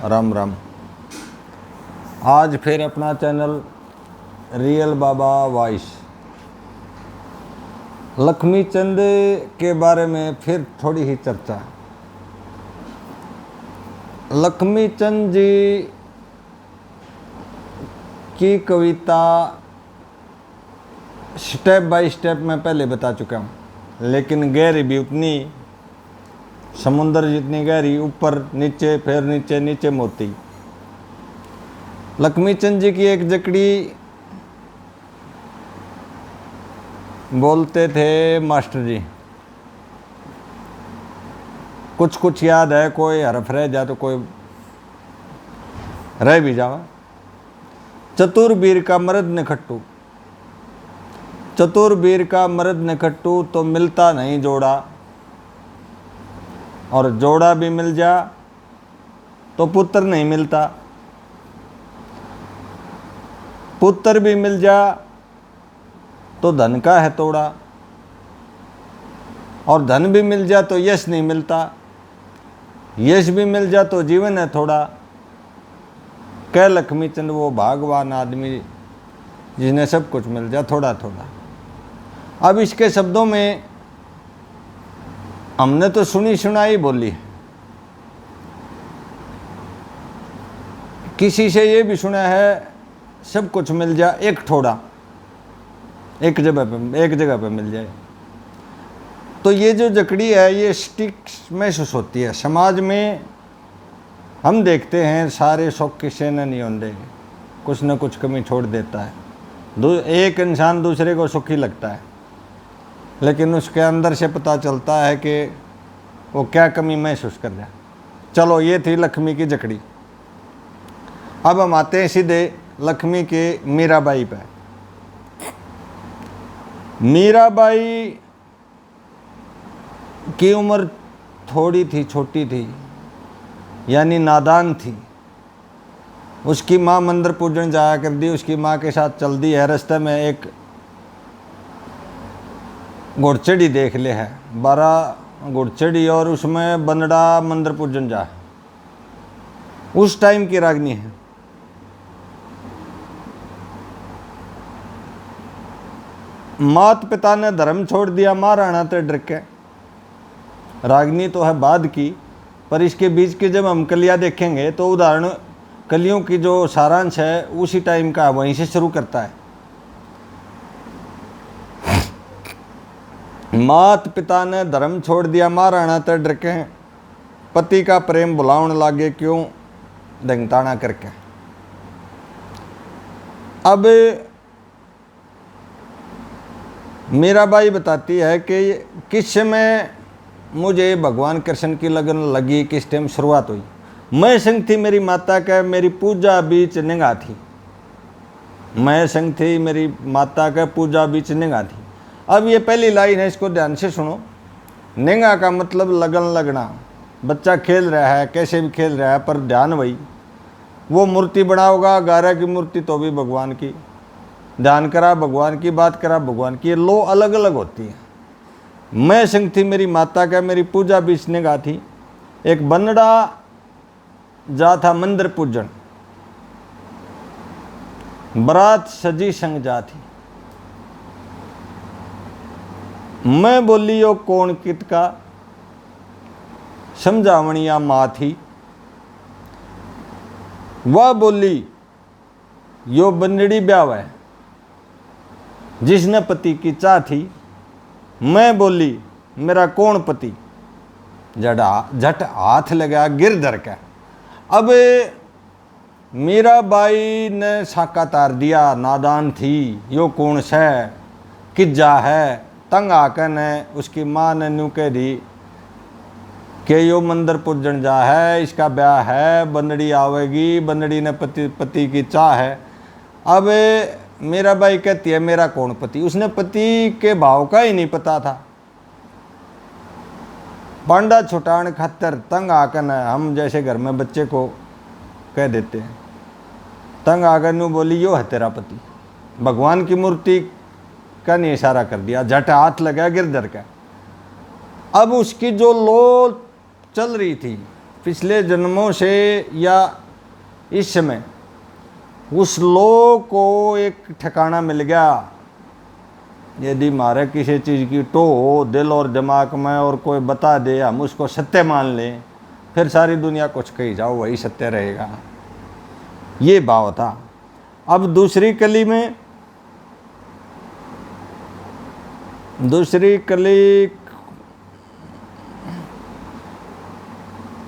राम राम। आज फिर अपना चैनल रियल बाबा वॉइस लक्ष्मी चंद के बारे में फिर थोड़ी ही चर्चा। लक्ष्मी चंद जी की कविता स्टेप बाय स्टेप मैं पहले बता चुका हूँ, लेकिन गहरी भी उतनी, समुंदर जितनी गहरी, ऊपर नीचे फिर नीचे नीचे मोती। लक्ष्मी चंद जी की एक जकड़ी बोलते थे मास्टर जी, कुछ कुछ याद है, कोई हरफ रह जाए तो कोई रह भी जावा। चतुरवीर का मर्द निखट्टू, चतुरवीर का मर्द निखट्टू तो मिलता नहीं जोड़ा, और जोड़ा भी मिल जा तो पुत्र नहीं मिलता, पुत्र भी मिल जा तो धन का है तोड़ा, और धन भी मिल जा तो यश नहीं मिलता, यश भी मिल जा तो जीवन है थोड़ा। कह लक्ष्मी चंद वो भागवान आदमी जिन्हें सब कुछ मिल जा थोड़ा थोड़ा। अब इसके शब्दों में हमने तो सुनी सुनाई बोली, किसी से ये भी सुना है सब कुछ मिल जाए एक थोड़ा, एक जगह पे मिल जाए। तो ये जो जकड़ी है ये स्टिक महसूस होती है। समाज में हम देखते हैं सारे शौक किसी ने नहीं होंगे, कुछ न कुछ कमी छोड़ देता है। एक इंसान दूसरे को सुखी लगता है, लेकिन उसके अंदर से पता चलता है कि वो क्या कमी महसूस कर रहा है। चलो, ये थी लक्ष्मी की जकड़ी। अब हम आते हैं सीधे लक्ष्मी के मीराबाई पे। मीराबाई की उम्र थोड़ी थी, छोटी थी, यानी नादान थी। उसकी माँ मंदिर पूजन जाया कर दी, उसकी माँ के साथ चल दी है। रास्ते में एक घोड़चड़ी देख ले है, 12 घोड़चड़ी, और उसमें बनड़ा मंदिर पूजन जा, उस टाइम की रागनी है। मात पिता ने धर्म छोड़ दिया, महाराणा ते डर के। रागनी तो है बाद की, पर इसके बीच की जब हम कलियां देखेंगे तो उदाहरण कलियों की जो सारांश है उसी टाइम का वहीं से शुरू करता है। मात पिता ने धर्म छोड़ दिया, महाराणा ते डर के, पति का प्रेम बुलावन लागे क्यों दंगताना करके। अब मीराबाई बताती है कि किस समय मुझे भगवान कृष्ण की लगन लगी, किस टाइम शुरुआत हुई। मैं संग थी मेरी माता का, मेरी पूजा बीच निगाह थी। मैं संग थी मेरी माता का, पूजा बीच निगाह थी। अब ये पहली लाइन है, इसको ध्यान से सुनो। निगाह का मतलब लगन लगना। बच्चा खेल रहा है, कैसे भी खेल रहा है, पर ध्यान वही। वो मूर्ति बनाओगा, गारा की मूर्ति तो भी भगवान की, ध्यान करा भगवान की, बात करा भगवान की, ये लो अलग अलग होती है। मैं संग थी मेरी माता का, मेरी पूजा बीच निगाह थी। एक बनड़ा जा था मंदिर पूजन, बरात सजी संग जा थी। मैं बोली यो कौन कित का, समझावणिया माँ थी। वह बोली यो बनड़ी ब्याह है, जिसने पति की चाह थी। मैं बोली मेरा कौन पति, झट हाथ लगा गिरधर का। अब मीराबाई ने साका तार दिया, नादान थी, यो कौन से किज्जा है। तंग आकर ने उसकी माँ ने न्यू कह दी कि यो मंदिर पूजन जा है, इसका ब्याह है, बनड़ी आवेगी, बनड़ी ने पति की चाह है। अब मीराबाई कहती है मेरा कौन पति। उसने पति के भाव का ही नहीं पता था। पांडा छुटान खातर तंग आकर न, हम जैसे घर में बच्चे को कह देते हैं, तंग आकर न्यू बोली यो है तेरा पति। भगवान की मूर्ति का नहीं इशारा कर दिया, झट हाथ लगा गिरधर का। अब उसकी जो लो चल रही थी, पिछले जन्मों से या इस समय उस लोग को एक ठिकाना मिल गया। यदि हमारे किसी चीज़ की टो हो दिल और दिमाग में और कोई बता दे, हम उसको सत्य मान लें, फिर सारी दुनिया कुछ कही जाओ वही सत्य रहेगा, ये भाव था। अब दूसरी कली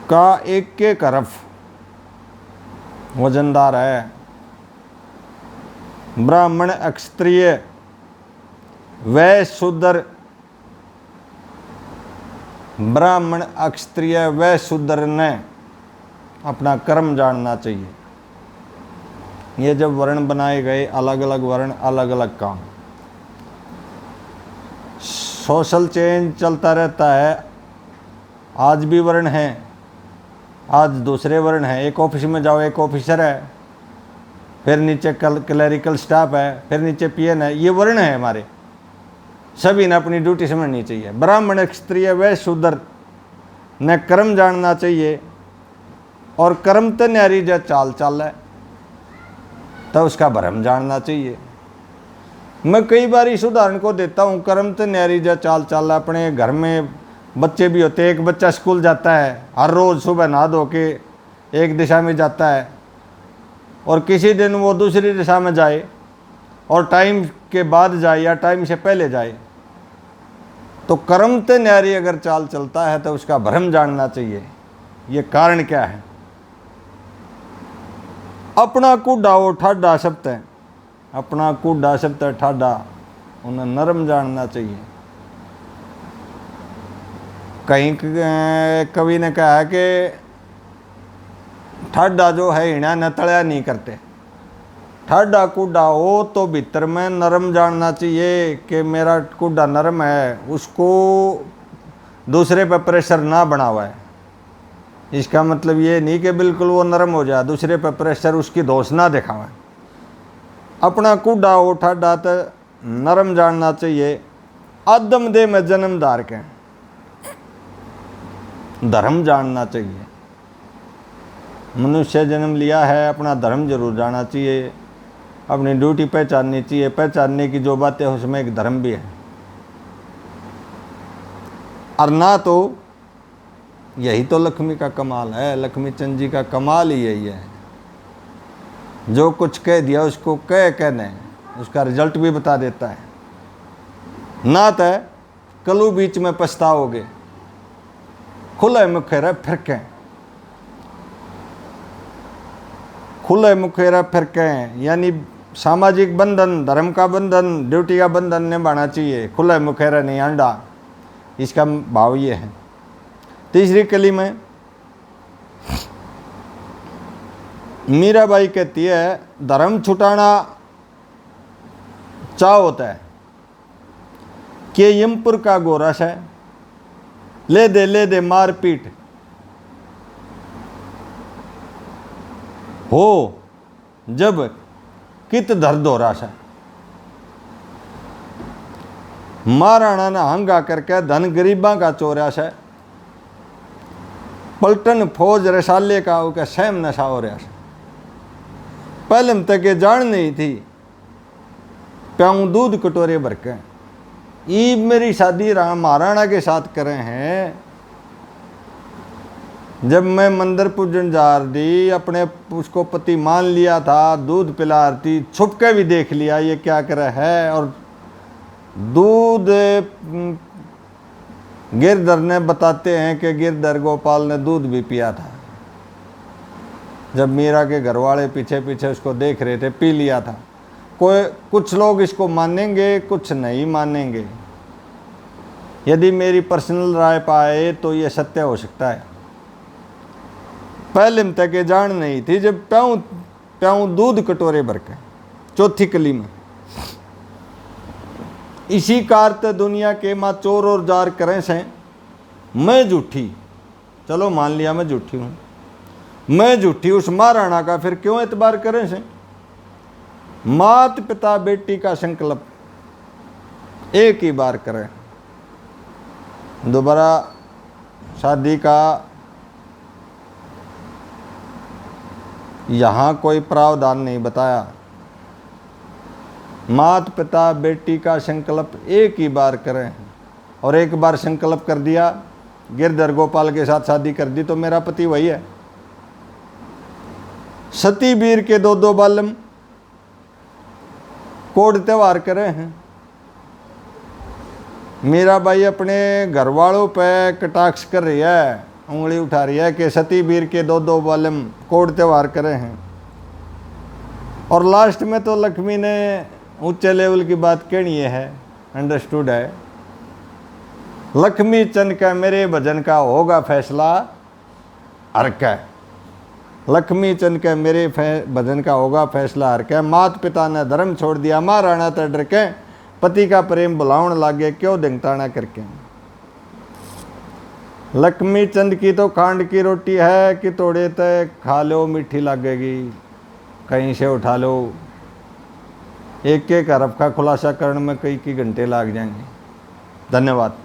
का एक हरफ वजनदार है। ब्राह्मण, क्षत्रिय, वैश्य, शूद्र। ब्राह्मण, क्षत्रिय, वैश्य, शूद्र ने अपना कर्म जानना चाहिए। ये जब वर्ण बनाए गए, अलग अलग वर्ण, अलग अलग काम, सोशल चेंज चलता रहता है। आज भी वर्ण हैं, आज दूसरे वर्ण हैं। एक ऑफिस में जाओ, एक ऑफिसर है, फिर नीचे क्लरिकल स्टाफ है, फिर नीचे पीएन है। ये वर्ण है हमारे, सभी ने अपनी ड्यूटी समझनी चाहिए। ब्राह्मण, क्षत्रिय, वैश्य, शूद्र ने कर्म जानना चाहिए। और कर्म तो न्यारी जो चाल चाल है तो उसका भरम जानना चाहिए। मैं कई बार इस उदाहरण को देता हूँ, कर्म तो न्यारी जो चाल चाल है। अपने घर में बच्चे भी होते हैं। एक बच्चा स्कूल जाता है, हर रोज़ सुबह नहा धो के एक दिशा में जाता है, और किसी दिन वो दूसरी दिशा में जाए और टाइम के बाद जाए या टाइम से पहले जाए, तो कर्म ते न्यारी अगर चाल चलता है तो उसका भ्रम जानना चाहिए। ये कारण क्या है? अपना कूड़ा वो ठाडा शब्द है, अपना कूड़ा शब्द है ठाडा, उन्हें नरम जानना चाहिए। कहीं कवि ने कहा है कि ठाडा जो है हिणा न तड़या नहीं करते। ठाडा कूड़ा हो तो भीतर में नरम जानना चाहिए कि मेरा कूड़ा नरम है, उसको दूसरे पर प्रेशर ना बना हुआ है। इसका मतलब ये नहीं कि बिल्कुल वो नरम हो जाए, दूसरे पर प्रेशर उसकी दोष ना दिखावे। अपना कूड़ा हो ठाडा तो नरम जानना चाहिए। आदम दे में जन्म धार के धर्म जानना चाहिए। मनुष्य जन्म लिया है, अपना धर्म जरूर जानना चाहिए, अपनी ड्यूटी पहचाननी चाहिए। पहचानने की जो बातें है उसमें एक धर्म भी है। और ना तो यही तो लक्ष्मी का कमाल है, लक्ष्मी चंद जी का कमाल ही यही है। जो कुछ कह दिया उसको कहने उसका रिजल्ट भी बता देता है। ना तो कलू बीच में पछताओगे, खुले मुखेरा फिरके, खुले मुखेरा फिरके, यानी सामाजिक बंधन, धर्म का बंधन, ड्यूटी का बंधन निभाना चाहिए। खुले मुखेरा नहीं अंडा, इसका भाव ये है। तीसरी कली में मीराबाई कहती है, धर्म छुटाना चाह होता है कि यमपुर का गोरस है, ले दे मार पीट हो जब कित धर दोरास है। महाराणा ने हंगा करके धन गरीबा का चोरास है, पलटन फौज रसाले का उसका सहम नशा हो रहा है। पहले तक ये जान नहीं थी, प्याऊं दूध कटोरे भर के। ईब मेरी शादी महाराणा के साथ करे हैं। जब मैं मंदिर पूजन जा रही, अपने उसको पति मान लिया था, दूध पिला रही, छुप के भी देख लिया ये क्या करे है। और दूध गिरधर ने बताते हैं कि गिरधर गोपाल ने दूध भी पिया था। जब मीरा के घर वाले पीछे पीछे उसको देख रहे थे, पी लिया था। कुछ लोग इसको मानेंगे, कुछ नहीं मानेंगे। यदि मेरी पर्सनल राय पाए तो ये सत्य हो सकता है। पहले तक ये जान नहीं थी, जब प्याऊं दूध कटोरे भर के। चौथी कली में इसी कारत दुनिया के माँ चोर और जार करें से मैं झूठी, चलो मान लिया मैं झूठी हूँ, मैं झूठी, उस महाराणा का फिर क्यों एतबार करें से। मात पिता बेटी का संकल्प एक ही बार करें, दोबारा शादी का यहाँ कोई प्रावधान नहीं बताया। माता पिता बेटी का संकल्प एक ही बार करें, और एक बार संकल्प कर दिया, गिरधर गोपाल के साथ शादी कर दी तो मेरा पति वही है। सती वीर के दो दो बालम कोड त्योहार करे हैं। मीरा बाई अपने घर वालों पे कटाक्ष कर रही है, उंगली उठा रही है कि सती वीर के दो दो बालम कोड त्योहार करे हैं। और लास्ट में तो लक्ष्मी ने ऊंचे लेवल की बात कहनी है, अंडरस्टूड है। लक्ष्मी चंद का मेरे भजन का होगा फैसला हर का, लक्ष्मी चंद के मेरे भजन का होगा फैसला हर के। माता पिता ने धर्म छोड़ दिया, महाराणा तो डर के पति का प्रेम बुलावन लागे, क्यों दिंगताना करके। लक्ष्मी चंद की तो खांड की रोटी है कि तोड़े तय खा लो मीठी लगेगी, कहीं से उठा लो। एक एक हरफ का खुलासा करने में कई घंटे लग जाएंगे। धन्यवाद।